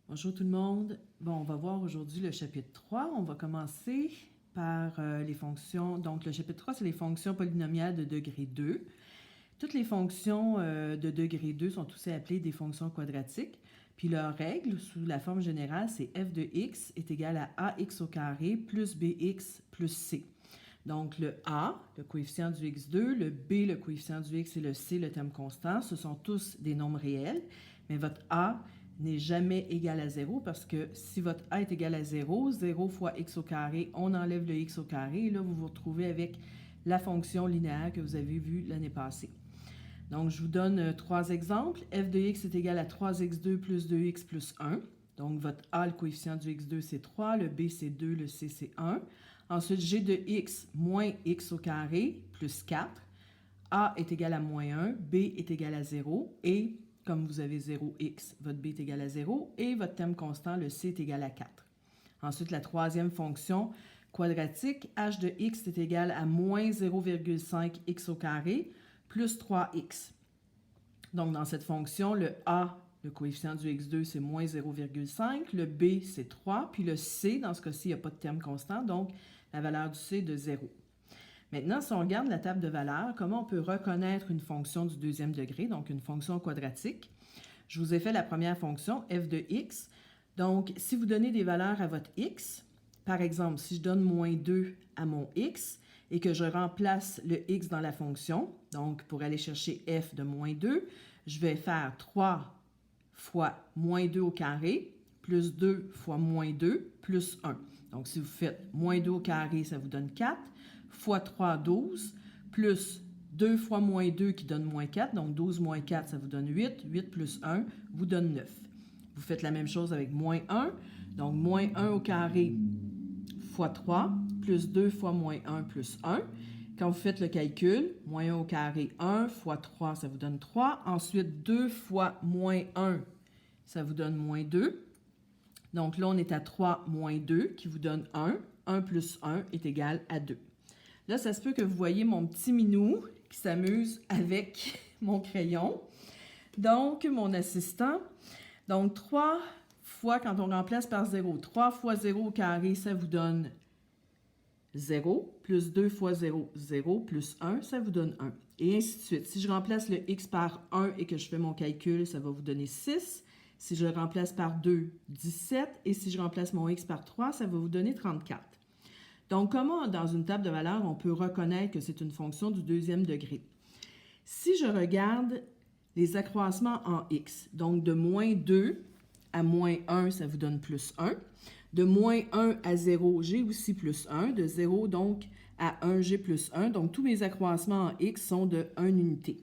Bonjour tout le monde. Bon, on va voir aujourd'hui le chapitre 3. On va commencer par les fonctions. Donc, le chapitre 3, c'est les fonctions polynomiales de degré 2. Toutes les fonctions de degré 2 sont aussi appelées des fonctions quadratiques. Puis leur règle, sous la forme générale, c'est f de x est égal à ax au carré plus bx plus c. Donc, le a, le coefficient du x2, le b, le coefficient du x et le c, le terme constant, ce sont tous des nombres réels, mais votre a n'est jamais égal à 0 parce que si votre a est égal à 0, 0 fois x au carré, on enlève le x au carré et là, vous vous retrouvez avec la fonction linéaire que vous avez vue l'année passée. Donc, je vous donne trois exemples. f de x est égal à 3x2 plus 2x plus 1. Donc, votre a, le coefficient du x2, c'est 3, le b, c'est 2, le c, c'est 1. Ensuite, g de x moins x au carré plus 4. A est égal à moins 1, b est égal à 0 et comme vous avez 0x, votre b est égal à 0 et votre terme constant, le c, est égal à 4. Ensuite, la troisième fonction quadratique, h de x est égal à moins 0,5 x au carré plus 3x. Donc, dans cette fonction, le a, le coefficient du x2, c'est moins 0,5, le b, c'est 3, puis le c, dans ce cas-ci, il n'y a pas de terme constant, donc la valeur du c est de 0. Maintenant, si on regarde la table de valeurs, comment on peut reconnaître une fonction du deuxième degré, donc une fonction quadratique? Je vous ai fait la première fonction, f de x. Donc, si vous donnez des valeurs à votre x, par exemple, si je donne moins 2 à mon x et que je remplace le x dans la fonction, donc pour aller chercher f de moins 2, je vais faire 3 fois moins 2 au carré plus 2 fois moins 2 plus 1. Donc, si vous faites moins 2 au carré, ça vous donne 4 fois 3, 12, plus 2 fois moins 2 qui donne moins 4, donc 12 moins 4, ça vous donne 8, 8 plus 1 vous donne 9. Vous faites la même chose avec moins 1, donc moins 1 au carré fois 3, plus 2 fois moins 1 plus 1. Quand vous faites le calcul, moins 1 au carré, 1 fois 3, ça vous donne 3. Ensuite, 2 fois moins 1, ça vous donne moins 2. Donc là, on est à 3 moins 2 qui vous donne 1. 1 plus 1 est égal à 2. Là, ça se peut que vous voyez mon petit minou qui s'amuse avec mon crayon. Donc, mon assistant. Donc, 3 fois, quand on remplace par 0, 3 fois 0 au carré, ça vous donne 0, plus 2 fois 0, 0, plus 1, ça vous donne 1. Et ainsi de suite. Si je remplace le x par 1 et que je fais mon calcul, ça va vous donner 6. Si je le remplace par 2, 17. Et si je remplace mon x par 3, ça va vous donner 34. Donc, comment, dans une table de valeurs, on peut reconnaître que c'est une fonction du deuxième degré? Si je regarde les accroissements en x, donc de moins 2 à moins 1, ça vous donne plus 1. De moins 1 à 0, j'ai aussi plus 1. De 0, donc, à 1, j'ai plus 1. Donc, tous mes accroissements en x sont de 1 unité.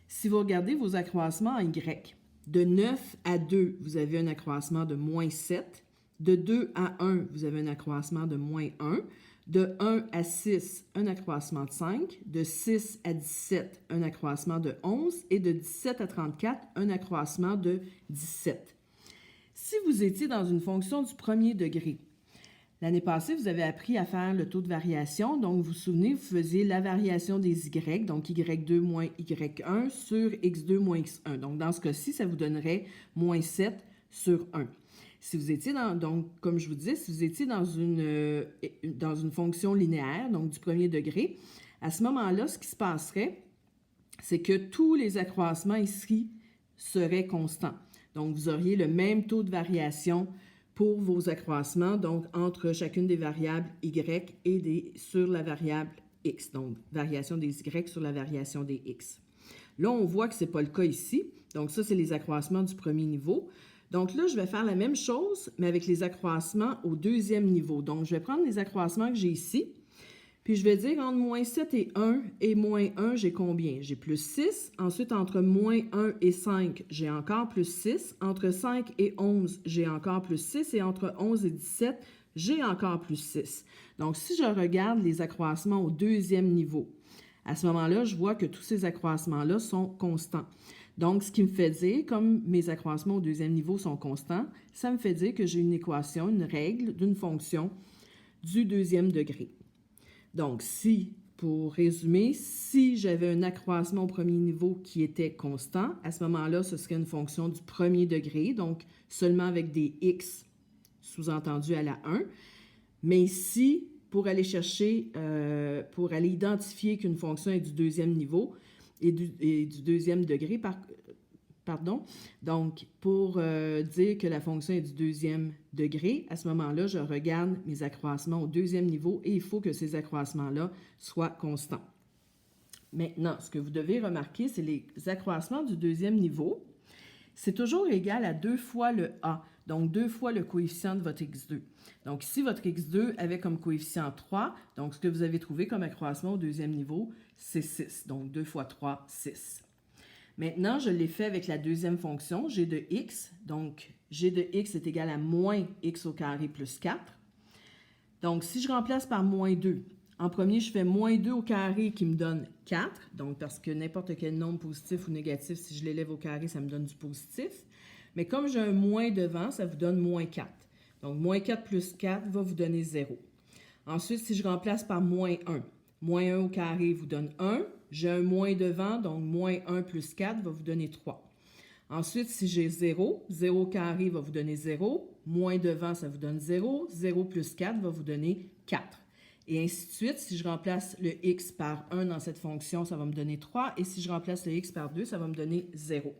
Si vous regardez vos accroissements en y, de 9 à 2, vous avez un accroissement de moins 7. De 2 à 1, vous avez un accroissement de moins 1. De 1 à 6, un accroissement de 5. De 6 à 17, un accroissement de 11. Et de 17 à 34, un accroissement de 17. Si vous étiez dans une fonction du premier degré, l'année passée, vous avez appris à faire le taux de variation. Donc, vous vous souvenez, vous faisiez la variation des y, donc y2 moins y1 sur x2 moins x1. Donc, dans ce cas-ci, ça vous donnerait moins 7 sur 1. Si vous étiez donc, comme je vous disais, si vous étiez dans une fonction linéaire, donc du premier degré, à ce moment-là, ce qui se passerait, c'est que tous les accroissements ici seraient constants. Donc, vous auriez le même taux de variation pour vos accroissements, donc entre chacune des variables y et sur la variable x, donc variation des y sur la variation des x. Là, on voit que ce n'est pas le cas ici. Donc, ça, c'est les accroissements du premier niveau. Donc là, je vais faire la même chose, mais avec les accroissements au deuxième niveau. Donc, je vais prendre les accroissements que j'ai ici, puis je vais dire entre moins 7 et moins 1, j'ai combien? J'ai plus 6. Ensuite, entre moins 1 et 5, j'ai encore plus 6. Entre 5 et 11, j'ai encore plus 6. Et entre 11 et 17, j'ai encore plus 6. Donc, si je regarde les accroissements au deuxième niveau, à ce moment-là, je vois que tous ces accroissements-là sont constants. Donc, ce qui me fait dire, comme mes accroissements au deuxième niveau sont constants, ça me fait dire que j'ai une équation, une règle d'une fonction du deuxième degré. Donc, si pour résumer, si j'avais un accroissement au premier niveau qui était constant, à ce moment-là, ce serait une fonction du premier degré, donc seulement avec des x sous-entendu à la 1. Mais ici, pour aller chercher, pour aller identifier qu'une fonction est du deuxième niveau et du deuxième degré, pardon, donc pour dire que la fonction est du deuxième degré, à ce moment-là, je regarde mes accroissements au deuxième niveau et il faut que ces accroissements-là soient constants. Maintenant, ce que vous devez remarquer, c'est les accroissements du deuxième niveau. C'est toujours égal à 2 fois le A, donc 2 fois le coefficient de votre x2. Donc ici, votre x2 avait comme coefficient 3, donc ce que vous avez trouvé comme accroissement au deuxième niveau, c'est 6. Donc 2 fois 3, 6. Maintenant, je l'ai fait avec la deuxième fonction, g de x. Donc, g de x est égal à moins x au carré plus 4. Donc, si je remplace par moins 2, en premier, je fais moins 2 au carré qui me donne 4. Donc, parce que n'importe quel nombre positif ou négatif, si je l'élève au carré, ça me donne du positif. Mais comme j'ai un moins devant, ça vous donne moins 4. Donc, moins 4 plus 4 va vous donner 0. Ensuite, si je remplace par moins 1, moins 1 au carré vous donne 1. J'ai un moins devant, donc moins 1 plus 4 va vous donner 3. Ensuite, si j'ai 0, 0 au carré va vous donner 0. Moins devant, ça vous donne 0. 0 plus 4 va vous donner 4. Et ainsi de suite, si je remplace le x par 1 dans cette fonction, ça va me donner 3. Et si je remplace le x par 2, ça va me donner 0.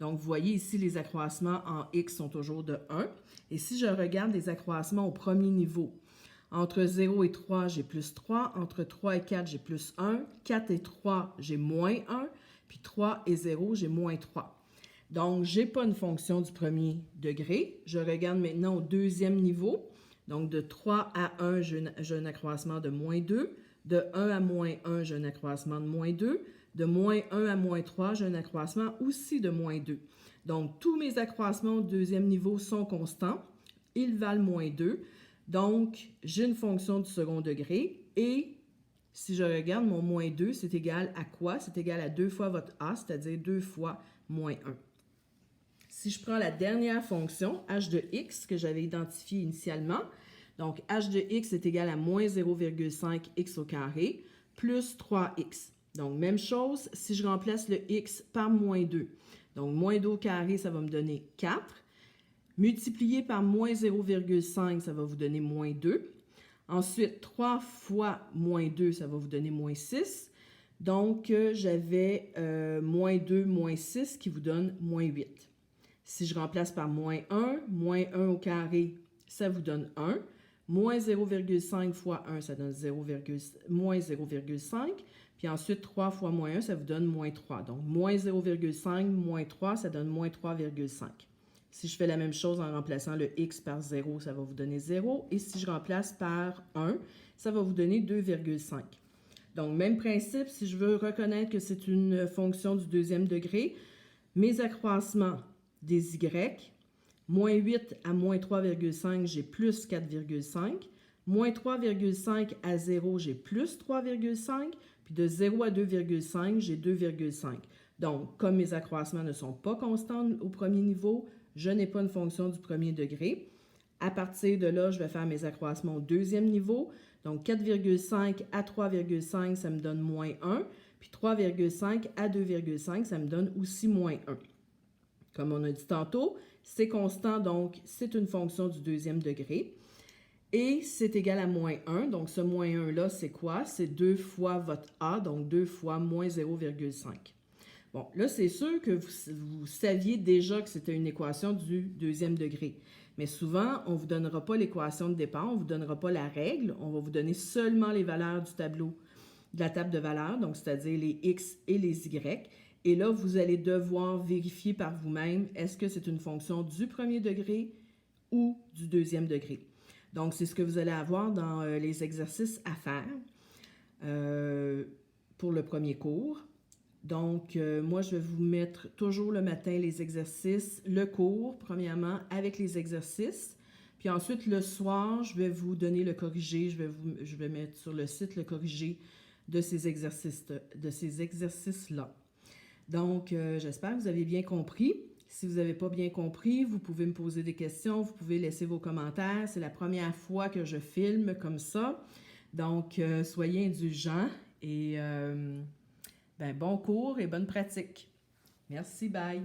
Donc, vous voyez ici, les accroissements en x sont toujours de 1. Et si je regarde les accroissements au premier niveau, entre 0 et 3, j'ai plus 3. Entre 3 et 4, j'ai plus 1. 4 et 3, j'ai moins 1. Puis 3 et 0, j'ai moins 3. Donc, je n'ai pas une fonction du premier degré. Je regarde maintenant au deuxième niveau. Donc, de 3 à 1, j'ai un accroissement de moins 2. De 1 à moins 1, j'ai un accroissement de moins 2. De moins 1 à moins 3, j'ai un accroissement aussi de moins 2. Donc, tous mes accroissements au deuxième niveau sont constants. Ils valent moins 2. Donc, j'ai une fonction du second degré et si je regarde mon moins 2, c'est égal à quoi? C'est égal à 2 fois votre A, c'est-à-dire 2 fois moins 1. Si je prends la dernière fonction, h de x, que j'avais identifiée initialement, donc h de x est égal à moins 0,5 x au carré plus 3x. Donc, même chose, si je remplace le x par moins 2. Donc, moins 2 au carré, ça va me donner 4. Multiplié par moins 0,5, ça va vous donner moins 2. Ensuite, 3 fois moins 2, ça va vous donner moins 6. Donc, j'avais moins 2, moins 6 qui vous donne moins 8. Si je remplace par moins 1 au carré, ça vous donne 1. Moins 0,5 fois 1, ça donne moins 0,5. Puis ensuite, 3 fois moins 1, ça vous donne moins 3. Donc, moins 0,5, moins 3, ça donne moins 3,5. Si je fais la même chose en remplaçant le x par 0, ça va vous donner 0. Et si je remplace par 1, ça va vous donner 2,5. Donc, même principe, si je veux reconnaître que c'est une fonction du deuxième degré, mes accroissements des y, moins 8 à moins 3,5, j'ai plus 4,5. Moins 3,5 à 0, j'ai plus 3,5. Puis de 0 à 2,5, j'ai 2,5. Donc, comme mes accroissements ne sont pas constants au premier niveau, je n'ai pas une fonction du premier degré. À partir de là, je vais faire mes accroissements au deuxième niveau. Donc, 4,5 à 3,5, ça me donne moins 1. Puis 3,5 à 2,5, ça me donne aussi moins 1. Comme on a dit tantôt, c'est constant, donc c'est une fonction du deuxième degré. Et c'est égal à moins 1. Donc, ce moins 1-là, c'est quoi? C'est 2 fois votre A, donc 2 fois moins 0,5. Bon, là, c'est sûr que vous saviez déjà que c'était une équation du deuxième degré. Mais souvent, on ne vous donnera pas l'équation de départ, on ne vous donnera pas la règle, on va vous donner seulement les valeurs du tableau, de la table de valeurs, donc c'est-à-dire les x et les y. Et là, vous allez devoir vérifier par vous-même, est-ce que c'est une fonction du premier degré ou du deuxième degré. Donc, c'est ce que vous allez avoir dans les exercices à faire pour le premier cours. Donc, moi, je vais vous mettre toujours le matin les exercices, le cours, premièrement, avec les exercices. Puis ensuite, le soir, je vais vous donner le corrigé. Je vais mettre sur le site le corrigé de ces exercices-là. Donc, j'espère que vous avez bien compris. Si vous n'avez pas bien compris, vous pouvez me poser des questions, vous pouvez laisser vos commentaires. C'est la première fois que je filme comme ça. Donc, soyez indulgents Et bon cours et bonne pratique. Merci, bye!